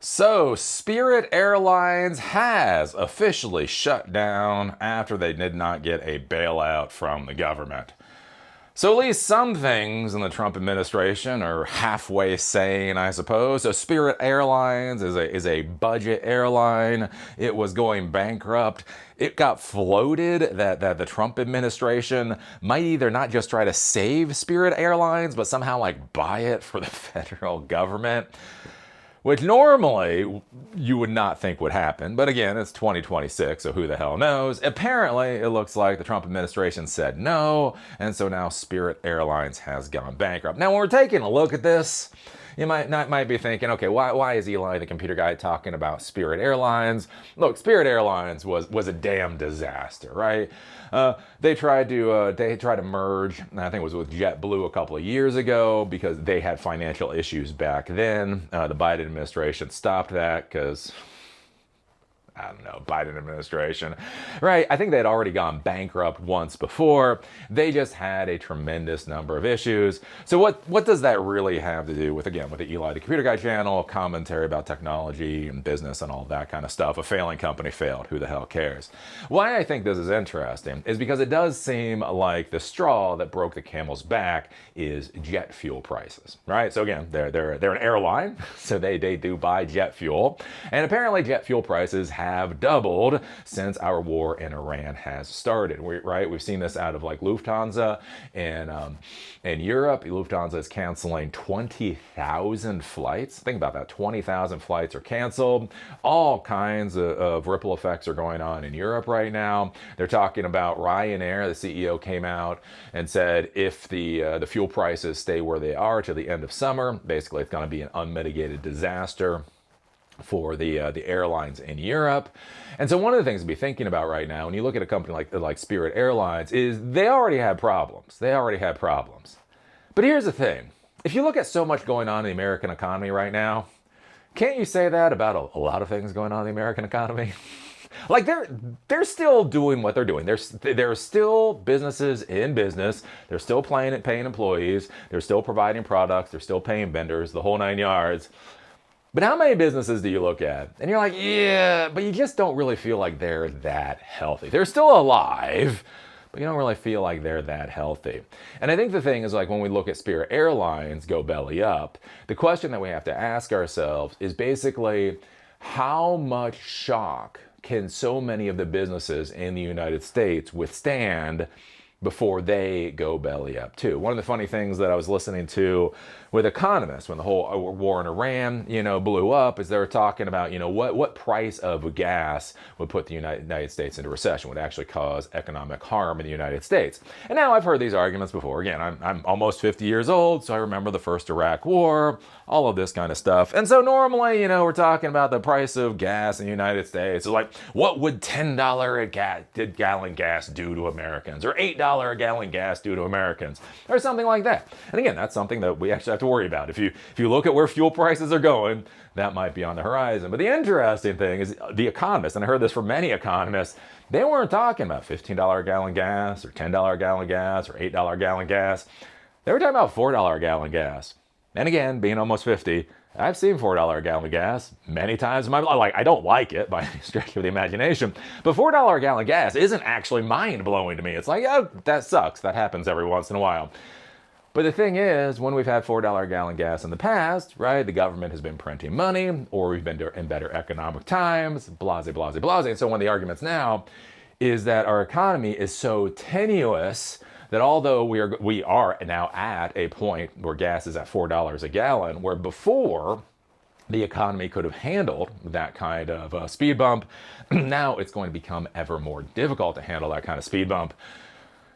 So, Spirit Airlines has officially shut down after they did not get a bailout from the government. So, at least some things in the Trump administration are halfway sane, I suppose. So, Spirit Airlines is a budget airline. It was going bankrupt. It got floated that the Trump administration might either not just try to save Spirit Airlines, but somehow like buy it for the federal government, which normally you would not think would happen. But again, it's 2026, so who the hell knows? Apparently, it looks like the Trump administration said no, and so now Spirit Airlines has gone bankrupt. Now, when we're taking a look at this, you might be thinking, okay, why is Eli, the computer guy, talking about Spirit Airlines? Look, Spirit Airlines was a damn disaster, right? They tried to merge, I think it was with JetBlue a couple of years ago because they had financial issues back then. The Biden administration stopped that because, I don't know, Biden administration, right? I think they had already gone bankrupt once before. They just had a tremendous number of issues. So what does that really have to do with, again, with the Eli the Computer Guy channel, commentary about technology and business and all that kind of stuff? A failing company failed. Who the hell cares? Why I think this is interesting is because it does seem like the straw that broke the camel's back is jet fuel prices, right? So again, they're an airline, so they do buy jet fuel, and apparently jet fuel prices have doubled since our war in Iran has started. We've seen this out of like Lufthansa and in Europe. Lufthansa is canceling 20,000 flights. Think about that, 20,000 flights are canceled. All kinds of ripple effects are going on in Europe right now. They're talking about Ryanair. The CEO came out and said if the fuel prices stay where they are till the end of summer, basically it's going to be an unmitigated disaster for the airlines in Europe. And so one of the things to be thinking about right now, when you look at a company like Spirit Airlines, is they already had problems. But here's the thing. If you look at so much going on in the American economy right now, can't you say that about a lot of things going on in the American economy? Like they're still doing what they're doing. There are still businesses in business. They're still paying employees. They're still providing products. They're still paying vendors, the whole nine yards. But how many businesses do you look at and you're like, yeah, but you just don't really feel like they're that healthy. They're still alive, but you don't really feel like they're that healthy. And I think the thing is, like, when we look at Spirit Airlines go belly up, the question that we have to ask ourselves is basically how much shock can so many of the businesses in the United States withstand before they go belly up too. One of the funny things that I was listening to with economists when the whole war in Iran, blew up, is they were talking about, what price of gas would put the United States into recession, would actually cause economic harm in the United States. And now I've heard these arguments before. Again, I'm almost 50 years old, so I remember the first Iraq War, all of this kind of stuff. And so normally, we're talking about the price of gas in the United States. So like, what would $10 a gallon gas do to Americans? Or $8 a gallon gas do to Americans? Or something like that. And again, that's something that we actually have to worry about. If you look at where fuel prices are going, that might be on the horizon. But the interesting thing is the economists, and I heard this from many economists, they weren't talking about $15 a gallon gas or $10 a gallon gas or $8 a gallon gas. They were talking about $4 a gallon gas. And again, being almost 50, I've seen $4 a gallon gas many times in my life. Like, I don't like it by any stretch of the imagination, but $4 a gallon gas isn't actually mind-blowing to me. It's like, oh, that sucks. That happens every once in a while. But the thing is, when we've had $4 a gallon gas in the past, right, the government has been printing money, or we've been in better economic times, blase, blase, blase. And so one of the arguments now is that our economy is so tenuous that although we are now at a point where gas is at $4 a gallon, where before the economy could have handled that kind of speed bump, now it's going to become ever more difficult to handle that kind of speed bump.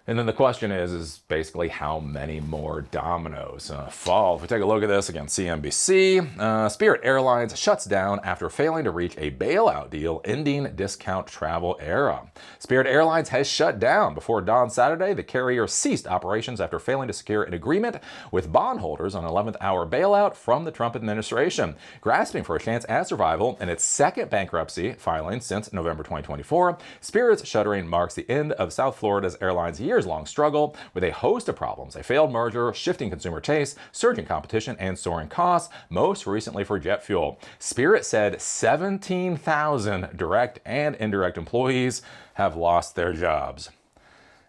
And then the question is basically how many more dominoes fall. If we take a look at this, again, CNBC, Spirit Airlines shuts down after failing to reach a bailout deal, ending discount travel era. Spirit Airlines has shut down. Before dawn Saturday, the carrier ceased operations after failing to secure an agreement with bondholders on an 11th hour bailout from the Trump administration. Grasping for a chance at survival in its second bankruptcy filing since November 2024, Spirit's shuttering marks the end of South Florida's airline's year years-long struggle with a host of problems: a failed merger, shifting consumer tastes, surging competition, and soaring costs, most recently for jet fuel. Spirit said 17,000 direct and indirect employees have lost their jobs.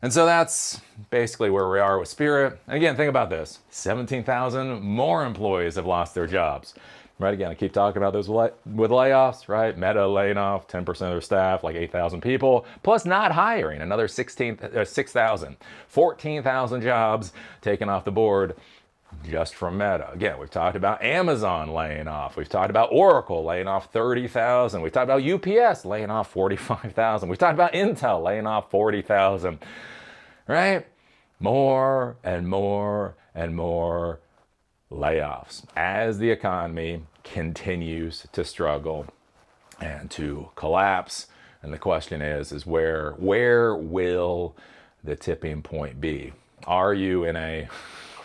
And so that's basically where we are with Spirit. And again, think about this. 17,000 more employees have lost their jobs. Right, again, I keep talking about those with layoffs, right? Meta laying off 10% of their staff, like 8,000 people, plus not hiring another 6,000. 14,000 jobs taken off the board just from Meta. Again, we've talked about Amazon laying off. We've talked about Oracle laying off 30,000. We've talked about UPS laying off 45,000. We've talked about Intel laying off 40,000, right? More and more and more layoffs as the economy continues to struggle and to collapse. And the question is where will the tipping point be? Are you in a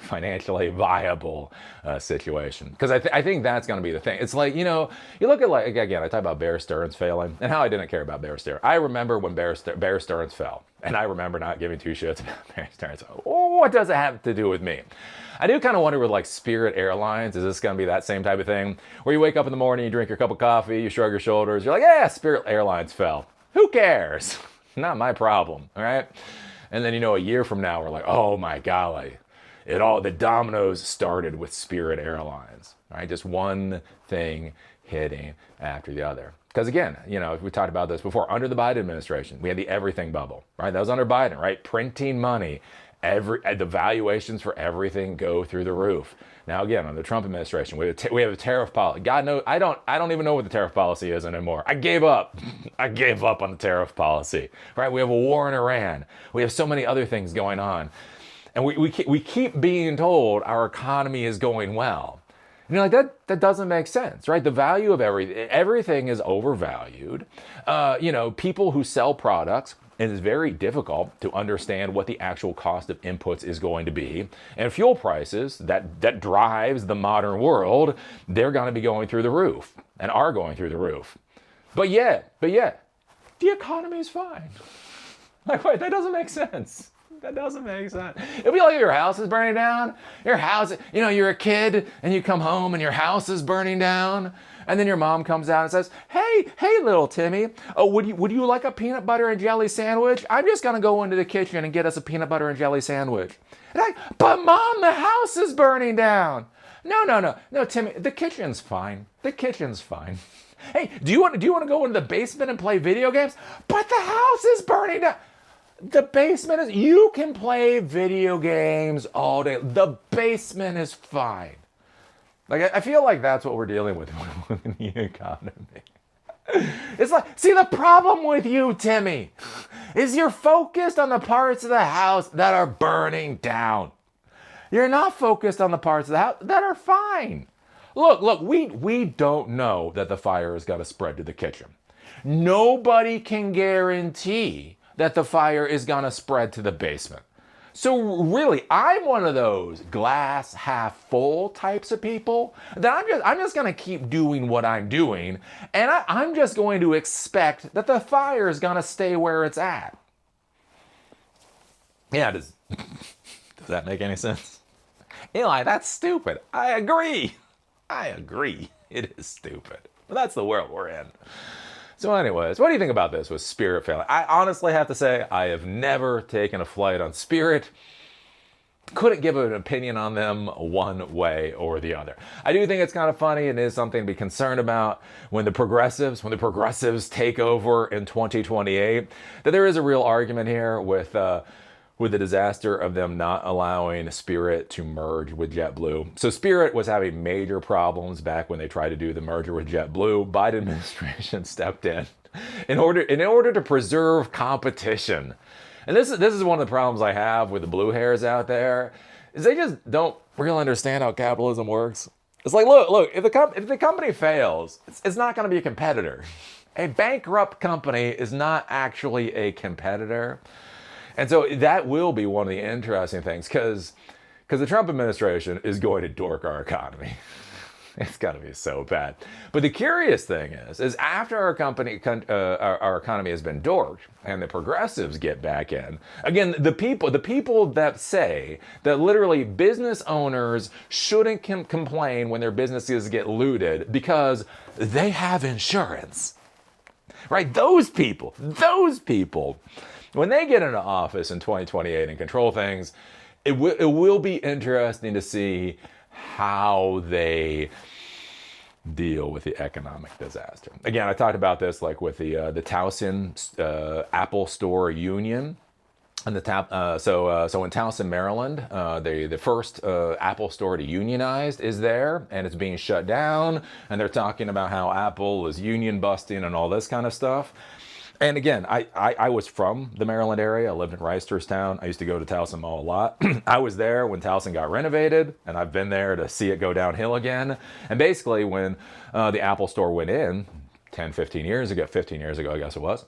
financially viable situation? Because I think that's going to be the thing. It's like, you look at, like, again, I talk about Bear Stearns failing and how I didn't care about Bear Stearns. I remember when Bear Stearns fell, and I remember not giving two shits about Bear Stearns. What does it have to do with me? I do kind of wonder with, like, Spirit Airlines, is this going to be that same type of thing where you wake up in the morning, you drink your cup of coffee, you shrug your shoulders, you're like, yeah, Spirit Airlines fell. Who cares? Not my problem, all right? And then, a year from now, we're like, oh my golly, the dominoes started with Spirit Airlines, right? Just one thing hitting after the other. Because again, we talked about this before, under the Biden administration, we had the everything bubble, right? That was under Biden, right? Printing money. The valuations for everything go through the roof. Now again, under the Trump administration, we have a tariff policy. God knows, I don't even know what the tariff policy is anymore. I gave up. I gave up on the tariff policy, right? We have a war in Iran. We have so many other things going on. And we keep being told our economy is going well. And you're like, that doesn't make sense, right? The value of everything is overvalued. People who sell products, it is very difficult to understand what the actual cost of inputs is going to be. And fuel prices, that drives the modern world, they're going to be going through the roof and are going through the roof. But yet, the economy is fine. Like, wait, that doesn't make sense. That doesn't make sense. It'd be like your house is burning down. Your house, you're a kid and you come home and your house is burning down. And then your mom comes out and says, hey, little Timmy, would you like a peanut butter and jelly sandwich? I'm just going to go into the kitchen and get us a peanut butter and jelly sandwich. And but Mom, the house is burning down. No, Timmy, the kitchen's fine. The kitchen's fine. Hey, do you want to go into the basement and play video games? But the house is burning down. The basement is, you can play video games all day. The basement is fine. Like, I feel like that's what we're dealing with in the economy. It's like, see, the problem with you, Timmy, is you're focused on the parts of the house that are burning down. You're not focused on the parts of the house that are fine. Look, we don't know that the fire is going to spread to the kitchen. Nobody can guarantee that the fire is going to spread to the basement. So really, I'm one of those glass half full types of people that I'm just going to keep doing what I'm doing, and I'm just going to expect that the fire is going to stay where it's at. Yeah, does that make any sense? Eli, that's stupid. I agree. It is stupid. But that's the world we're in. So anyways, what do you think about this with Spirit failing? I honestly have to say, I have never taken a flight on Spirit. Couldn't give an opinion on them one way or the other. I do think it's kind of funny and is something to be concerned about when the progressives take over in 2028, that there is a real argument here with the disaster of them not allowing Spirit to merge with JetBlue. So Spirit was having major problems back when they tried to do the merger with JetBlue. Biden administration stepped in order to preserve competition. And this is one of the problems I have with the blue hairs out there, is they just don't really understand how capitalism works. It's like, look, if the company fails, it's not going to be a competitor. A bankrupt company is not actually a competitor. And so that will be one of the interesting things, because the Trump administration is going to dork our economy. It's got to be so bad. But the curious thing is after our economy has been dorked and the progressives get back in, again, the people that say that literally business owners shouldn't complain when their businesses get looted because they have insurance, right? Those people, when they get into office in 2028 and control things, it will be interesting to see how they deal with the economic disaster. Again, I talked about this like with the Towson Apple Store union. And in Towson, Maryland, the first Apple store to unionize is there, and it's being shut down. And they're talking about how Apple is union busting and all this kind of stuff. And again, I was from the Maryland area. I lived in Reisterstown. I used to go to Towson Mall a lot. I was there when Towson got renovated, and I've been there to see it go downhill again. And basically, when the Apple store went in, 15 years ago, I guess it was.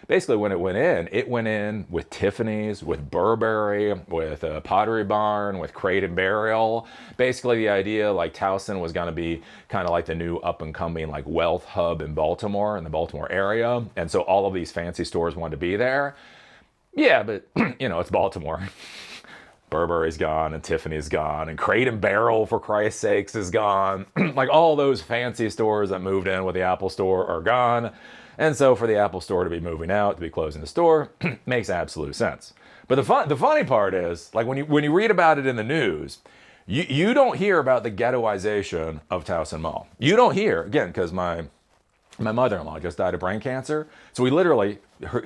Basically, when it went in with Tiffany's, with Burberry, with Pottery Barn, with Crate and Barrel. Basically, the idea like Towson was going to be kind of like the new up and coming like wealth hub in Baltimore, in the Baltimore area. And so all of these fancy stores wanted to be there. Yeah, but it's Baltimore. Burberry's gone and Tiffany's gone and Crate and Barrel, for Christ's sakes, is gone. Like all those fancy stores that moved in with the Apple store are gone. And so for the Apple store to be moving out, to be closing the store, makes absolute sense. But the funny part is, like when you read about it in the news, you don't hear about the ghettoization of Towson Mall. You don't hear, again, because my mother-in-law just died of brain cancer. So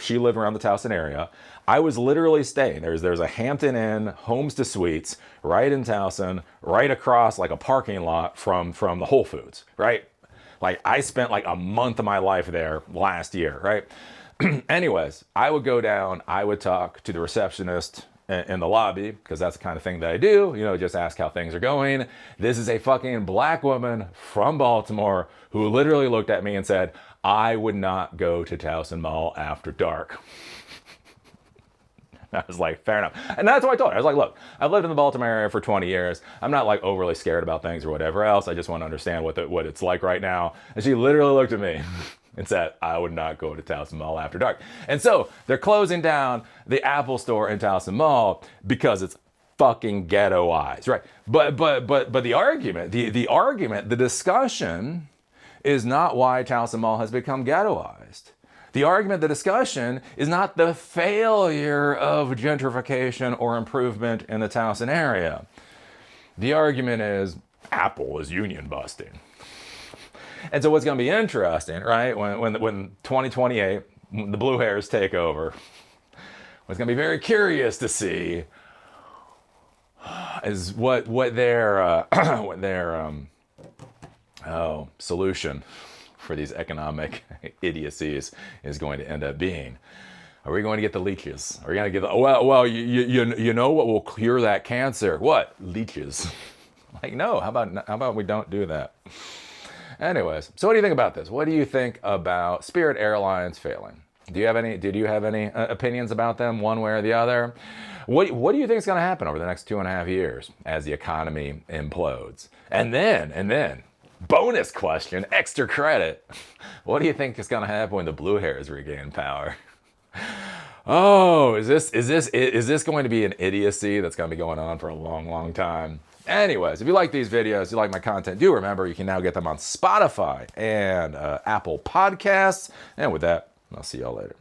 she lived around the Towson area. I was literally staying. There's a Hampton Inn, Homes to Suites, right in Towson, right across like a parking lot from the Whole Foods, right? Like I spent like a month of my life there last year, right? Anyways, I would go down, I would talk to the receptionist in the lobby, because that's the kind of thing that I do, just ask how things are going. This is a fucking black woman from Baltimore who literally looked at me and said, I would not go to Towson Mall after dark. I was like, fair enough. And that's what I told her. I was like, look, I've lived in the Baltimore area for 20 years. I'm not like overly scared about things or whatever else. I just want to understand what it's like right now. And she literally looked at me and said, I would not go to Towson Mall after dark. And so they're closing down the Apple store in Towson Mall because it's fucking ghettoized, right? But the argument, the discussion is not why Towson Mall has become ghettoized. The argument, the discussion, is not the failure of gentrification or improvement in the Towson area. The argument is Apple is union busting. And so what's going to be interesting, right, when 2028, the blue hairs take over, what's going to be very curious to see is what their solution for these economic idiocies is going to end up being. Are we going to get the leeches? Are we going to get you know what will cure that cancer? What? Leeches. Like, no, how about we don't do that? Anyways, so what do you think about this? What do you think about Spirit Airlines failing? Did you have any opinions about them one way or the other? What do you think is going to happen over the next 2.5 years as the economy implodes? And then, bonus question, extra credit. What do you think is going to happen when the blue hairs regain power? Oh, is this going to be an idiocy that's going to be going on for a long, long time? Anyways, if you like these videos, you like my content, do remember you can now get them on Spotify and Apple Podcasts. And with that, I'll see y'all later.